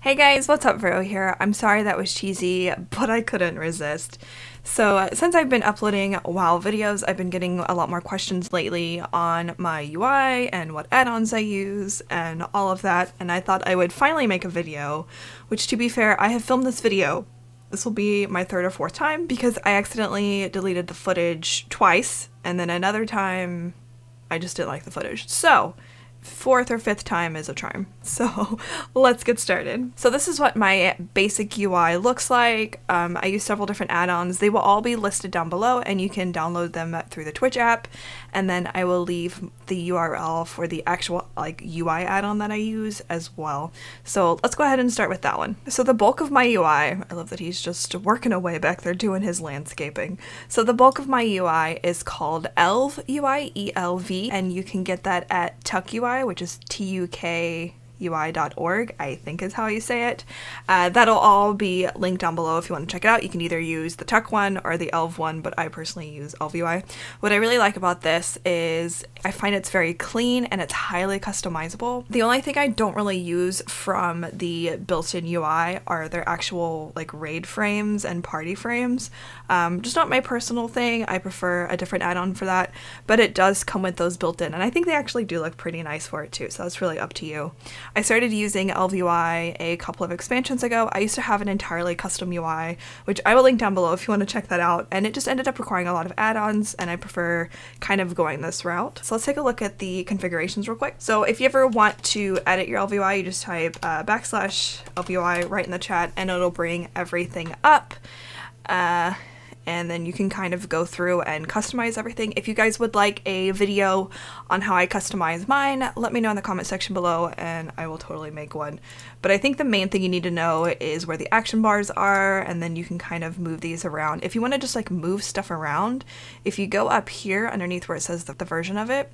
Hey guys, what's up? Vero here. I'm sorry that was cheesy, but I couldn't resist. So since I've been uploading WoW videos, I've been getting a lot more questions lately on my UI and what add-ons I use and all of that, and I thought I would finally make a video, which to be fair, I have filmed this video. This will be my third or fourth time because I accidentally deleted the footage twice, and then another time I just didn't like the footage. So fourth or fifth time is a charm. So let's get started. So this is what my basic UI looks like. I use several different add-ons. They will all be listed down below and you can download them through the Twitch app, and then I will leave the URL for the actual UI add-on that I use as well. So let's go ahead and start with that one. So the bulk of my UI, I love that he's just working away back there doing his landscaping. So the bulk of my UI is called Elv UI, E-L-V, and you can get that at Tuck UI, which is tukui.org, I think is how you say it. That'll all be linked down below if you want to check it out. You can either use the Tuck one or the Elv one, but I personally use Elv UI. What I really like about this is I find it's very clean and it's highly customizable. The only thing I don't really use from the built-in UI are their actual raid frames and party frames. Just not my personal thing. I prefer a different add-on for that, but it does come with those built in, and I think they actually do look pretty nice for it too, so that's really up to you. I started using LVUI a couple of expansions ago. I used to have an entirely custom UI, which I will link down below if you want to check that out, and it just ended up requiring a lot of add-ons, and I prefer kind of going this route. So let's take a look at the configurations real quick. So if you ever want to edit your LVUI, you just type /LVUI right in the chat, and it'll bring everything up. And then you can kind of go through and customize everything. If you guys would like a video on how I customize mine, let me know in the comment section below and I will totally make one. But I think the main thing you need to know is where the action bars are, and then you can kind of move these around. If you want to just move stuff around, if you go up here underneath where it says the version of it,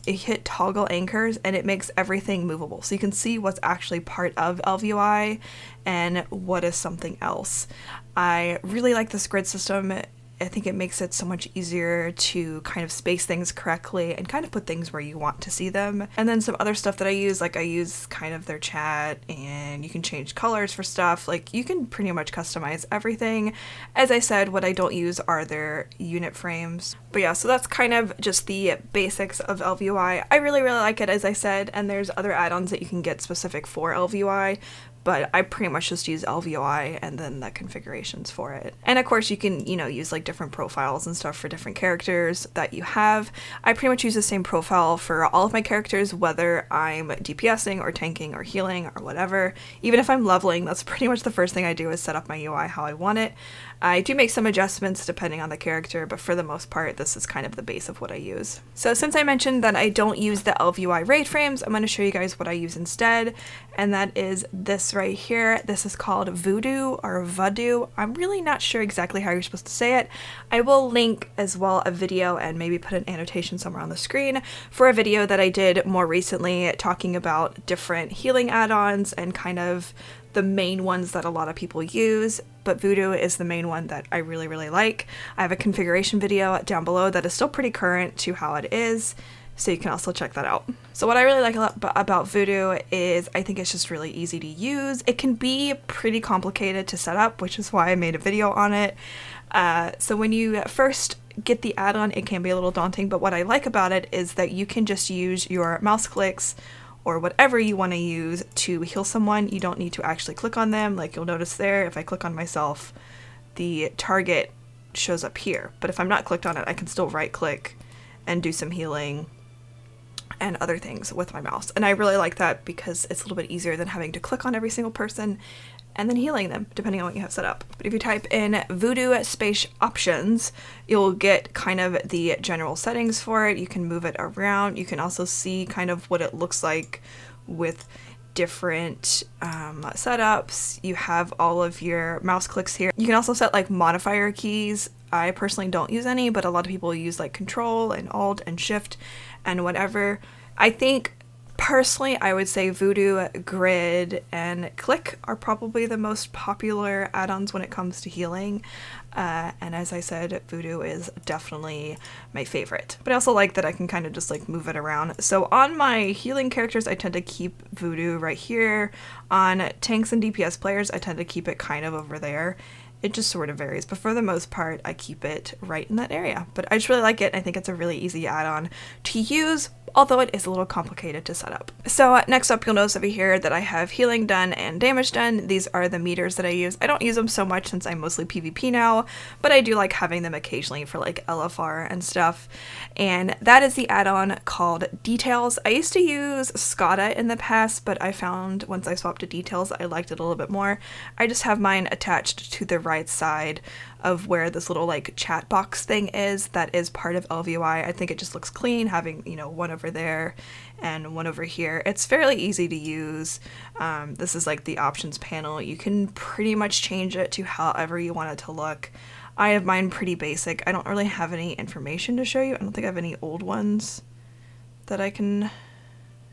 you hit toggle anchors and it makes everything movable. So you can see what's actually part of LVUI and what is something else. I really like this grid system. I think it makes it so much easier to kind of space things correctly and kind of put things where you want to see them. And then some other stuff that I use, I use kind of their chat, and you can change colors for stuff. You can pretty much customize everything. As I said, what I don't use are their unit frames. But yeah, so that's kind of just the basics of LVUI. I really like it, as I said, and there's other add-ons that you can get specific for LVUI, but I pretty much just use LVUI and then the configurations for it. And of course you can, use different profiles and stuff for different characters that you have. I pretty much use the same profile for all of my characters, whether I'm DPSing or tanking or healing or whatever. Even if I'm leveling, that's pretty much the first thing I do is set up my UI how I want it. I do make some adjustments depending on the character, but for the most part, this is kind of the base of what I use. So since I mentioned that I don't use the LVUI raid frames, I'm going to show you guys what I use instead, and that is this right here. This is called Voodoo or Voodoo. I'm really not sure exactly how you're supposed to say it. I will link as well a video and maybe put an annotation somewhere on the screen for a video that I did more recently talking about different healing add-ons and kind of the main ones that a lot of people use, but Voodoo is the main one that I really like. I have a configuration video down below that is still pretty current to how it is, so you can also check that out. So what I really like about Voodoo is I think it's just really easy to use. It can be pretty complicated to set up, which is why I made a video on it. So when you first get the add-on, it can be a little daunting, but what I like about it is that you can just use your mouse clicks or whatever you want to use to heal someone. You don't need to actually click on them. You'll notice there, if I click on myself, the target shows up here. But if I'm not clicked on it, I can still right click and do some healing and other things with my mouse. And I really like that because it's a little bit easier than having to click on every single person and then healing them, depending on what you have set up. But if you type in Voodoo space options, you'll get kind of the general settings for it. You can move it around. You can also see kind of what it looks like with different setups. You have all of your mouse clicks here. You can also set modifier keys. I personally don't use any, but a lot of people use Control and Alt and Shift and whatever. I think personally, I would say Voodoo, Grid, and Click are probably the most popular add-ons when it comes to healing. And as I said, Voodoo is definitely my favorite. But I also like that I can kind of just like move it around. So on my healing characters, I tend to keep Voodoo right here. On tanks and DPS players, I tend to keep it kind of over there. It just sort of varies, but for the most part, I keep it right in that area. But I just really like it. I think it's a really easy add-on to use, although it is a little complicated to set up. So next up, you'll notice over here that I have healing done and damage done. These are the meters that I use. I don't use them so much since I'm mostly PvP now, but I do like having them occasionally for like LFR and stuff. And that is the add-on called Details. I used to use Skada in the past, but I found once I swapped to Details, I liked it a little bit more. I just have mine attached to the right side of where this little like chat box thing is. That is part of LVUI. I think it just looks clean having, you know, one over there and one over here. It's fairly easy to use. This is like the options panel. You can pretty much change it to however you want it to look. I have mine pretty basic. I don't really have any information to show you. I don't think I have any old ones that I can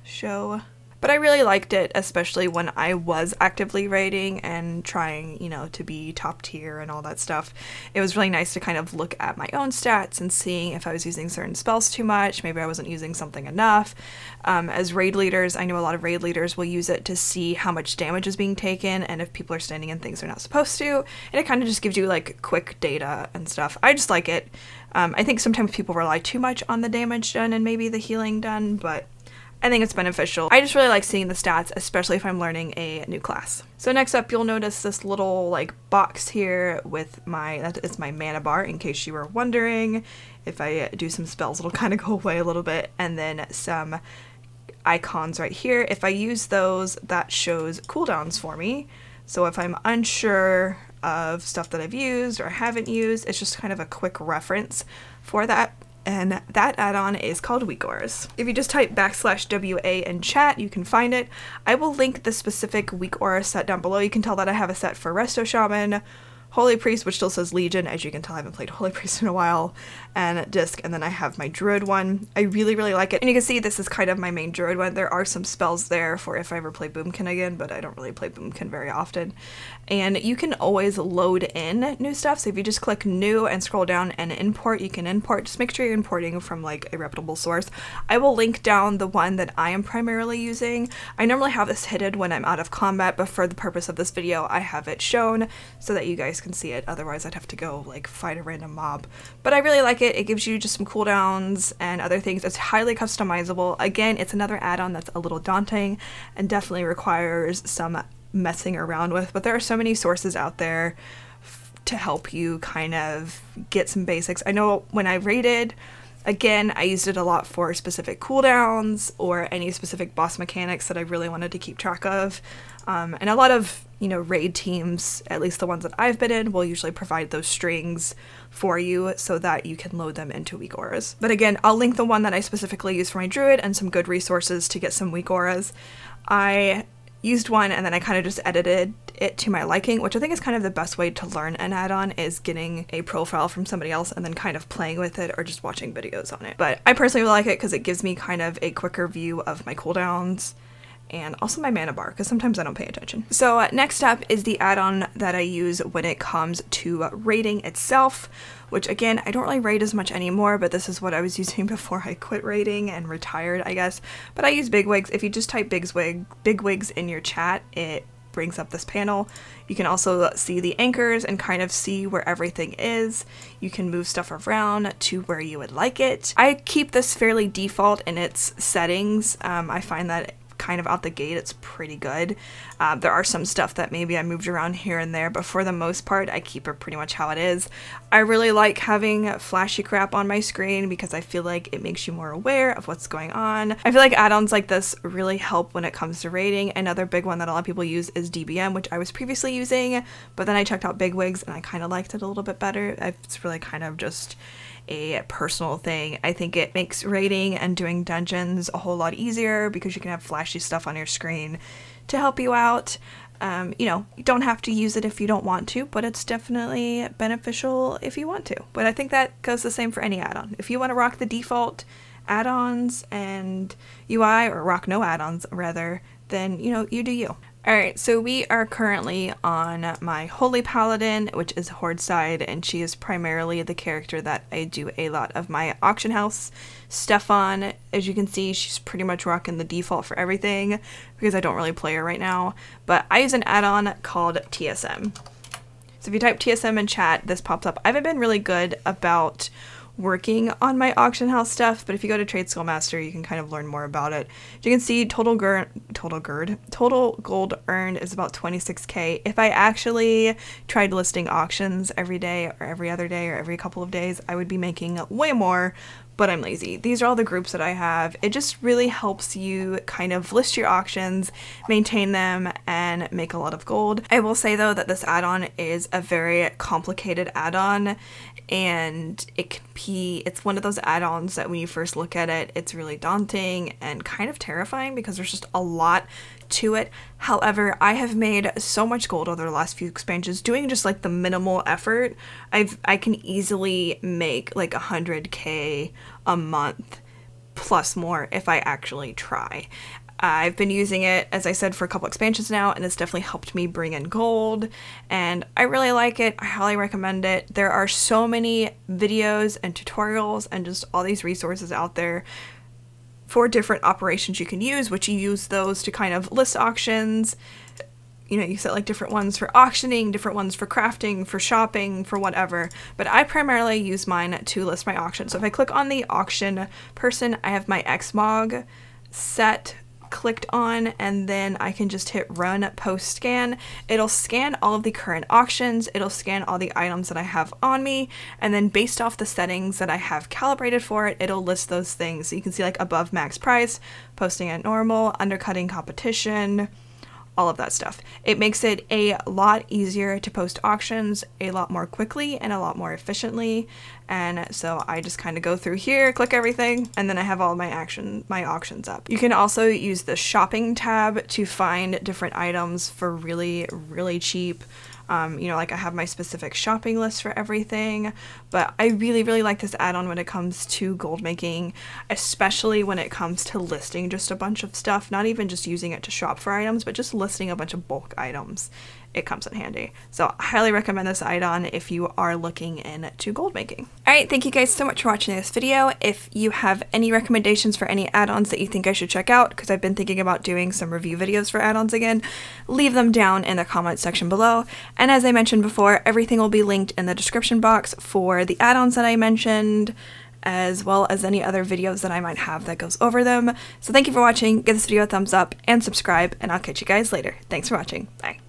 show. But I really liked it, especially when I was actively raiding and trying, you know, to be top tier and all that stuff. It was really nice to kind of look at my own stats and seeing if I was using certain spells too much, maybe I wasn't using something enough. As raid leaders, I know a lot of raid leaders will use it to see how much damage is being taken and if people are standing in things they're not supposed to. And it kind of just gives you like quick data and stuff. I just like it. I think sometimes people rely too much on the damage done and maybe the healing done, but I think it's beneficial. I just really like seeing the stats, especially if I'm learning a new class. So next up, you'll notice this little like box here with that is my mana bar, in case you were wondering. If I do some spells, it'll kind of go away a little bit. And then some icons right here. If I use those, that shows cooldowns for me. So if I'm unsure of stuff that I've used or haven't used, it's just kind of a quick reference for that. And that add-on is called Weakauras. If you just type \WA in chat, you can find it. I will link the specific Weakaura set down below. You can tell that I have a set for Resto Shaman, Holy Priest, which still says Legion. As you can tell, I haven't played Holy Priest in a while, and Disc, and then I have my Druid one. I really, really like it. And you can see this is kind of my main Druid one. There are some spells there for if I ever play Boomkin again, but I don't really play Boomkin very often. And you can always load in new stuff. So if you just click New and scroll down and import, you can import. Just make sure you're importing from like a reputable source. I will link down the one that I am primarily using. I normally have this hidden when I'm out of combat, but for the purpose of this video, I have it shown so that you guys can see it. Otherwise, I'd have to go like fight a random mob. But I really like it. It gives you just some cooldowns and other things. It's highly customizable. Again, it's another add-on that's a little daunting and definitely requires some messing around with, but there are so many sources out there to help you kind of get some basics. I know when I raided, again, I used it a lot for specific cooldowns or any specific boss mechanics that I really wanted to keep track of. And a lot of, you know, raid teams, at least the ones that I've been in, will usually provide those strings for you so that you can load them into Weakauras. But again, I'll link the one that I specifically use for my Druid and some good resources to get some Weakauras. I used one and then I kind of just edited it to my liking, which I think is kind of the best way to learn an add-on, is getting a profile from somebody else and then kind of playing with it or just watching videos on it. But I personally really like it because it gives me kind of a quicker view of my cooldowns and also my mana bar, because sometimes I don't pay attention. So next up is the add-on that I use when it comes to raiding itself, which again, I don't really raid as much anymore, but this is what I was using before I quit raiding and retired, I guess. But I use Bigwigs. If you just type Bigwigs in your chat, it brings up this panel. You can also see the anchors and kind of see where everything is. You can move stuff around to where you would like it. I keep this fairly default in its settings. I find that kind of out the gate it's pretty good. There are some stuff that maybe I moved around here and there, but for the most part I keep it pretty much how it is. I really like having flashy crap on my screen because I feel like it makes you more aware of what's going on. I feel like add-ons like this really help when it comes to raiding. Another big one that a lot of people use is DBM, which I was previously using, but then I checked out Bigwigs and I kind of liked it a little bit better. It's really kind of just a personal thing. I think it makes raiding and doing dungeons a whole lot easier because you can have flashy stuff on your screen to help you out. You know, you don't have to use it if you don't want to, but it's definitely beneficial if you want to. But I think that goes the same for any add-on. If you want to rock the default add-ons and UI, or rock no add-ons rather, then, you know, you do you. Alright, so we are currently on my Holy Paladin, which is Horde side, and she is primarily the character that I do a lot of my auction house stuff on. As you can see, she's pretty much rocking the default for everything, because I don't really play her right now, but I use an add-on called TSM. So if you type TSM in chat, this pops up. I haven't been really good about working on my auction house stuff, but if you go to Tradeskillmaster, you can kind of learn more about it. As you can see, total gold earned is about 26k. If I actually tried listing auctions every day or every other day or every couple of days, I would be making way more, but I'm lazy. These are all the groups that I have. It just really helps you kind of list your auctions, maintain them, and make a lot of gold. I will say though that this add-on is a very complicated add-on, and it's one of those add-ons that when you first look at it, it's really daunting and kind of terrifying because there's just a lot to it. However, I have made so much gold over the last few expansions doing just like the minimal effort. I can easily make like 100k a month plus more if I actually try. I've been using it, as I said, for a couple expansions now, and it's definitely helped me bring in gold, and I really like it. I highly recommend it. There are so many videos and tutorials and just all these resources out there for different operations you can use, which you use those to kind of list auctions. You know, you set like different ones for auctioning, different ones for crafting, for shopping, for whatever. But I primarily use mine to list my auction. So if I click on the auction person, I have my Xmog set clicked on, and then I can just hit run post scan. It'll scan all of the current auctions, it'll scan all the items that I have on me, and then based off the settings that I have calibrated for it, it'll list those things. So you can see like above max price, posting at normal, undercutting competition, all of that stuff. It makes it a lot easier to post auctions a lot more quickly and a lot more efficiently. And so I just kind of go through here, click everything, and then I have all my auctions up. You can also use the shopping tab to find different items for really, really cheap. You know, like I have my specific shopping list for everything, but I really, really like this add-on when it comes to gold making, especially when it comes to listing just a bunch of stuff, not even just using it to shop for items, but just listing a bunch of bulk items. It comes in handy. So I highly recommend this add-on if you are looking into gold making. Alright, thank you guys so much for watching this video. If you have any recommendations for any add-ons that you think I should check out, because I've been thinking about doing some review videos for add-ons again, leave them down in the comment section below. And as I mentioned before, everything will be linked in the description box for the add-ons that I mentioned, as well as any other videos that I might have that goes over them. So thank you for watching, give this video a thumbs up, and subscribe, and I'll catch you guys later. Thanks for watching. Bye.